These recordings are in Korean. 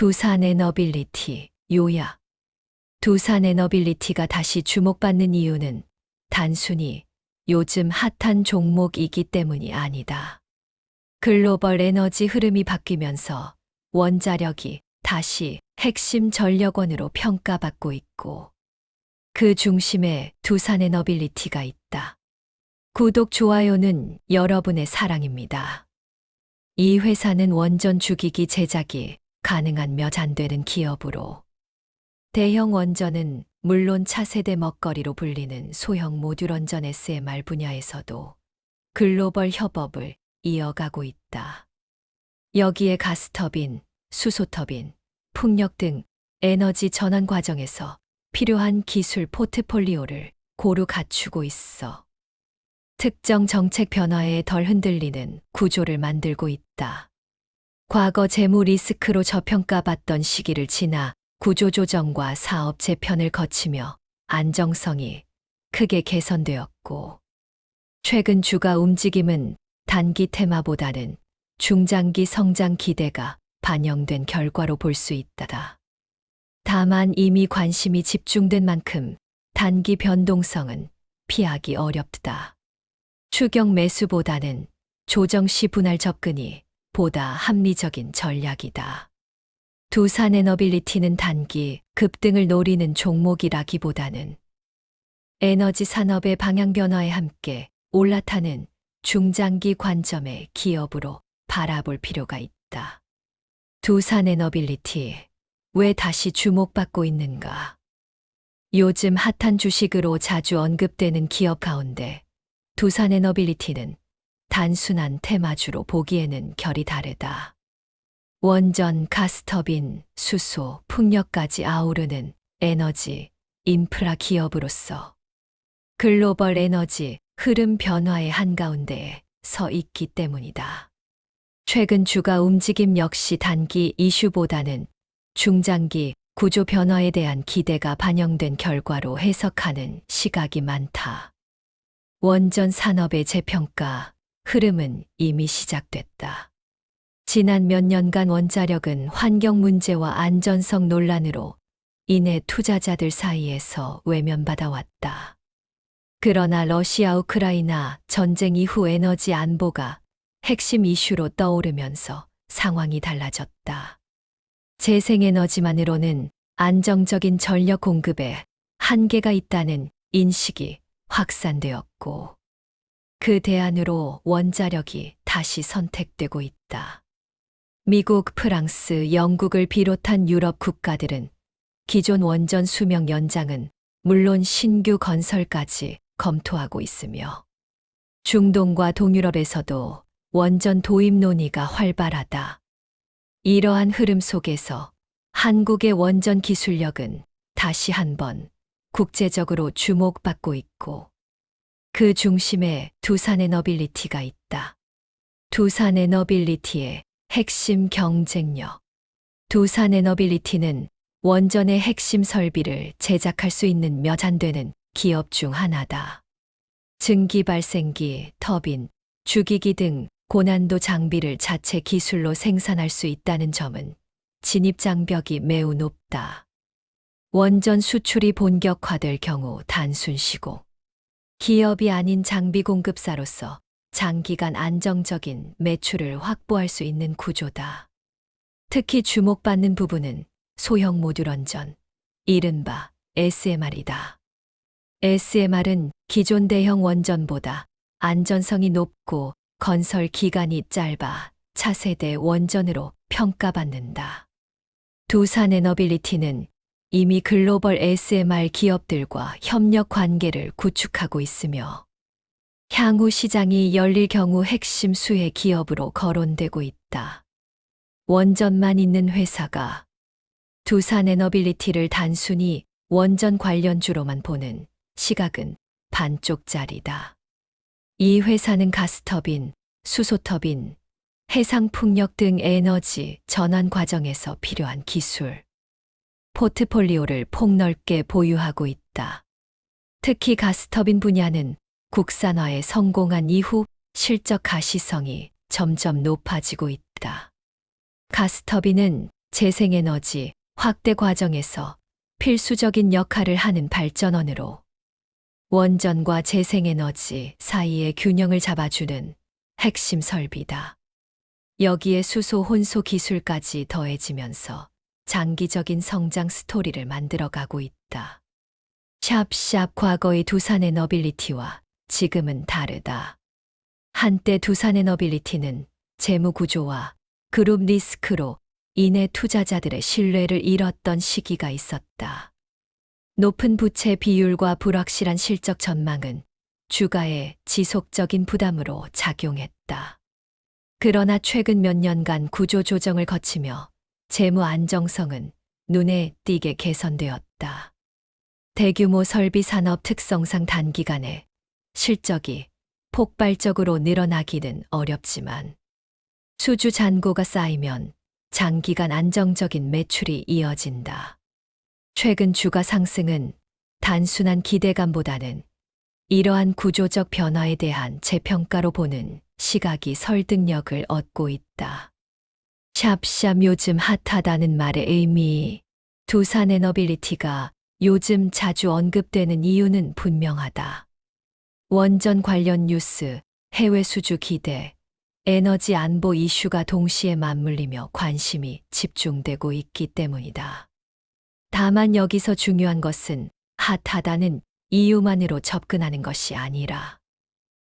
두산 에너빌리티, 요약. 두산 에너빌리티가 다시 주목받는 이유는 단순히 요즘 핫한 종목이기 때문이 아니다. 글로벌 에너지 흐름이 바뀌면서 원자력이 다시 핵심 전력원으로 평가받고 있고 그 중심에 두산 에너빌리티가 있다. 구독, 좋아요는 여러분의 사랑입니다. 이 회사는 원전 주기기 제작이 가능한 몇 안 되는 기업으로 대형 원전은 물론 차세대 먹거리로 불리는 소형 모듈 원전 SMR 분야에서도 글로벌 협업을 이어가고 있다. 여기에 가스터빈, 수소터빈, 풍력 등 에너지 전환 과정에서 필요한 기술 포트폴리오를 고루 갖추고 있어 특정 정책 변화에 덜 흔들리는 구조를 만들고 있다. 과거 재무 리스크로 저평가받던 시기를 지나 구조조정과 사업 재편을 거치며 안정성이 크게 개선되었고 최근 주가 움직임은 단기 테마보다는 중장기 성장 기대가 반영된 결과로 볼 수 있다. 다만 이미 관심이 집중된 만큼 단기 변동성은 피하기 어렵다. 추격 매수보다는 조정 시 분할 접근이 보다 합리적인 전략이다. 두산 에너빌리티는 단기 급등을 노리는 종목이라기보다는 에너지 산업의 방향 변화에 함께 올라타는 중장기 관점의 기업으로 바라볼 필요가 있다. 두산 에너빌리티, 왜 다시 주목받고 있는가? 요즘 핫한 주식으로 자주 언급되는 기업 가운데 두산 에너빌리티는 단순한 테마주로 보기에는 결이 다르다. 원전, 가스터빈, 수소, 풍력까지 아우르는 에너지, 인프라 기업으로서 글로벌 에너지 흐름 변화의 한가운데에 서 있기 때문이다. 최근 주가 움직임 역시 단기 이슈보다는 중장기 구조 변화에 대한 기대가 반영된 결과로 해석하는 시각이 많다. 원전 산업의 재평가 흐름은 이미 시작됐다. 지난 몇 년간 원자력은 환경 문제와 안전성 논란으로 인해 투자자들 사이에서 외면받아 왔다. 그러나 러시아 우크라이나 전쟁 이후 에너지 안보가 핵심 이슈로 떠오르면서 상황이 달라졌다. 재생에너지만으로는 안정적인 전력 공급에 한계가 있다는 인식이 확산되었고 그 대안으로 원자력이 다시 선택되고 있다. 미국, 프랑스, 영국을 비롯한 유럽 국가들은 기존 원전 수명 연장은 물론 신규 건설까지 검토하고 있으며 중동과 동유럽에서도 원전 도입 논의가 활발하다. 이러한 흐름 속에서 한국의 원전 기술력은 다시 한번 국제적으로 주목받고 있고 그 중심에 두산 에너빌리티가 있다. 두산 에너빌리티의 핵심 경쟁력. 두산 에너빌리티는 원전의 핵심 설비를 제작할 수 있는 몇 안 되는 기업 중 하나다. 증기 발생기, 터빈, 주기기 등 고난도 장비를 자체 기술로 생산할 수 있다는 점은 진입 장벽이 매우 높다. 원전 수출이 본격화될 경우 단순 시공. 기업이 아닌 장비 공급사로서 장기간 안정적인 매출을 확보할 수 있는 구조다. 특히 주목받는 부분은 소형 모듈 원전, 이른바 SMR이다. SMR은 기존 대형 원전보다 안전성이 높고 건설 기간이 짧아 차세대 원전으로 평가받는다. 두산 에너빌리티는 이미 글로벌 SMR 기업들과 협력 관계를 구축하고 있으며 향후 시장이 열릴 경우 핵심 수혜 기업으로 거론되고 있다. 원전만 있는 회사가 두산 에너빌리티를 단순히 원전 관련주로만 보는 시각은 반쪽짜리다. 이 회사는 가스터빈, 수소터빈, 해상풍력 등 에너지 전환 과정에서 필요한 기술, 포트폴리오를 폭넓게 보유하고 있다. 특히 가스터빈 분야는 국산화에 성공한 이후 실적 가시성이 점점 높아지고 있다. 가스터빈은 재생에너지 확대 과정에서 필수적인 역할을 하는 발전원으로 원전과 재생에너지 사이의 균형을 잡아주는 핵심 설비다. 여기에 수소 혼소 기술까지 더해지면서 장기적인 성장 스토리를 만들어가고 있다. 샵샵 과거의 두산에너빌리티와 지금은 다르다. 한때 두산에너빌리티는 재무 구조와 그룹 리스크로 인해 투자자들의 신뢰를 잃었던 시기가 있었다. 높은 부채 비율과 불확실한 실적 전망은 주가에 지속적인 부담으로 작용했다. 그러나 최근 몇 년간 구조 조정을 거치며 재무 안정성은 눈에 띄게 개선되었다. 대규모 설비 산업 특성상 단기간에 실적이 폭발적으로 늘어나기는 어렵지만 수주 잔고가 쌓이면 장기간 안정적인 매출이 이어진다. 최근 주가 상승은 단순한 기대감보다는 이러한 구조적 변화에 대한 재평가로 보는 시각이 설득력을 얻고 있다. 샵샵 요즘 핫하다는 말의 의미. 두산에너빌리티가 요즘 자주 언급되는 이유는 분명하다. 원전 관련 뉴스, 해외 수주 기대, 에너지 안보 이슈가 동시에 맞물리며 관심이 집중되고 있기 때문이다. 다만 여기서 중요한 것은 핫하다는 이유만으로 접근하는 것이 아니라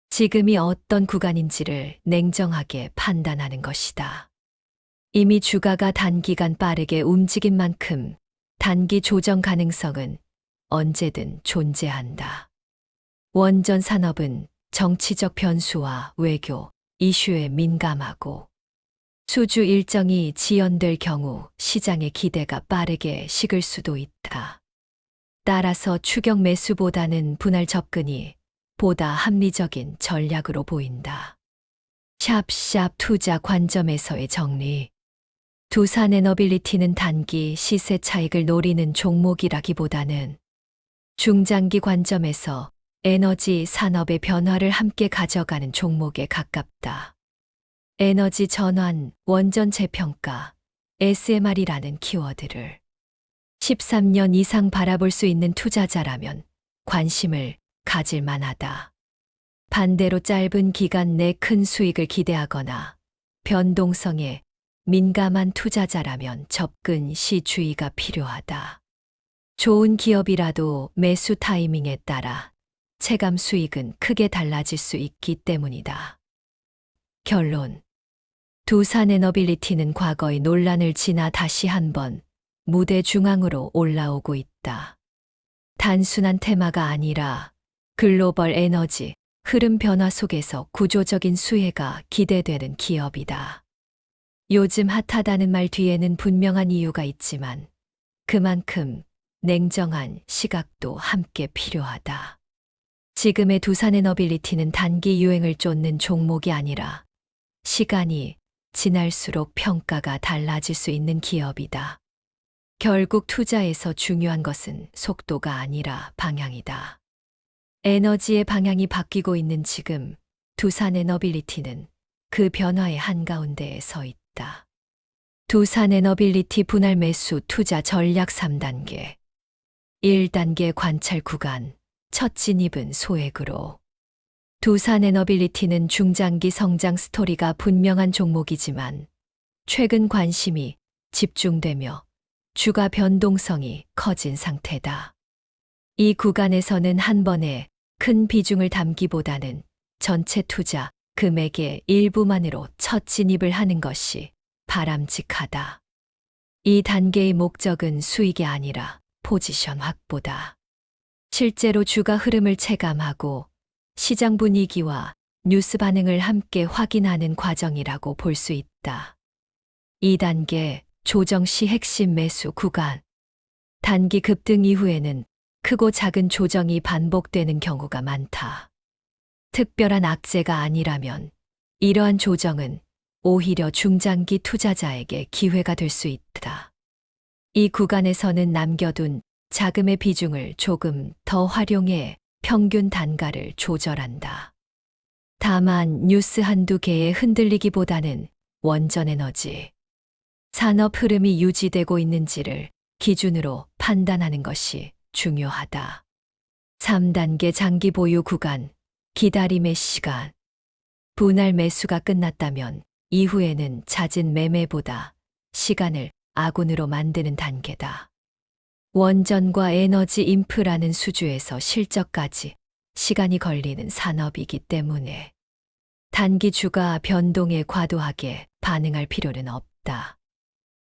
지금이 어떤 구간인지를 냉정하게 판단하는 것이다. 이미 주가가 단기간 빠르게 움직인 만큼 단기 조정 가능성은 언제든 존재한다. 원전 산업은 정치적 변수와 외교, 이슈에 민감하고 수주 일정이 지연될 경우 시장의 기대가 빠르게 식을 수도 있다. 따라서 추격 매수보다는 분할 접근이 보다 합리적인 전략으로 보인다. 샵샵 투자 관점에서의 정리. 두산에너빌리티는 단기 시세 차익을 노리는 종목이라기보다는 중장기 관점에서 에너지 산업의 변화를 함께 가져가는 종목에 가깝다. 에너지 전환, 원전 재평가, SMR이라는 키워드를 13년 이상 바라볼 수 있는 투자자라면 관심을 가질 만하다. 반대로 짧은 기간 내 큰 수익을 기대하거나 변동성에 민감한 투자자라면 접근 시 주의가 필요하다. 좋은 기업이라도 매수 타이밍에 따라 체감 수익은 크게 달라질 수 있기 때문이다. 결론. 두산에너빌리티는 과거의 논란을 지나 다시 한번 무대 중앙으로 올라오고 있다. 단순한 테마가 아니라 글로벌 에너지 흐름 변화 속에서 구조적인 수혜가 기대되는 기업이다. 요즘 핫하다는 말 뒤에는 분명한 이유가 있지만 그만큼 냉정한 시각도 함께 필요하다. 지금의 두산에너빌리티는 단기 유행을 쫓는 종목이 아니라 시간이 지날수록 평가가 달라질 수 있는 기업이다. 결국 투자에서 중요한 것은 속도가 아니라 방향이다. 에너지의 방향이 바뀌고 있는 지금 두산에너빌리티는 그 변화의 한가운데에 서 있다. 두산에너빌리티 분할 매수 투자 전략 3단계. 1단계 관찰 구간. 첫 진입은 소액으로. 두산에너빌리티는 중장기 성장 스토리가 분명한 종목이지만 최근 관심이 집중되며 주가 변동성이 커진 상태다. 이 구간에서는 한 번에 큰 비중을 담기보다는 전체 투자 금액의 일부만으로 첫 진입을 하는 것이 바람직하다. 이 단계의 목적은 수익이 아니라 포지션 확보다. 실제로 주가 흐름을 체감하고 시장 분위기와 뉴스 반응을 함께 확인하는 과정이라고 볼 수 있다. 2단계 조정 시 핵심 매수 구간. 단기 급등 이후에는 크고 작은 조정이 반복되는 경우가 많다. 특별한 악재가 아니라면 이러한 조정은 오히려 중장기 투자자에게 기회가 될 수 있다. 이 구간에서는 남겨둔 자금의 비중을 조금 더 활용해 평균 단가를 조절한다. 다만 뉴스 한두 개에 흔들리기보다는 원전 에너지, 산업 흐름이 유지되고 있는지를 기준으로 판단하는 것이 중요하다. 3단계 장기 보유 구간, 기다림의 시간. 분할 매수가 끝났다면 이후에는 잦은 매매보다 시간을 아군으로 만드는 단계다. 원전과 에너지 인프라는 수주에서 실적까지 시간이 걸리는 산업이기 때문에 단기 주가 변동에 과도하게 반응할 필요는 없다.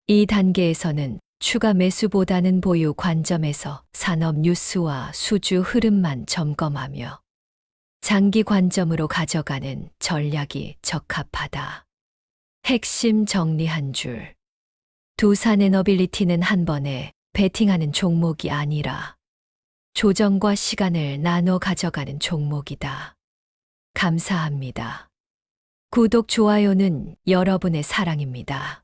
이 단계에서는 추가 매수보다는 보유 관점에서 산업 뉴스와 수주 흐름만 점검하며 장기 관점으로 가져가는 전략이 적합하다. 핵심 정리 한 줄. 두산에너빌리티는 한 번에 베팅하는 종목이 아니라 조정과 시간을 나눠 가져가는 종목이다. 감사합니다. 구독, 좋아요는 여러분의 사랑입니다.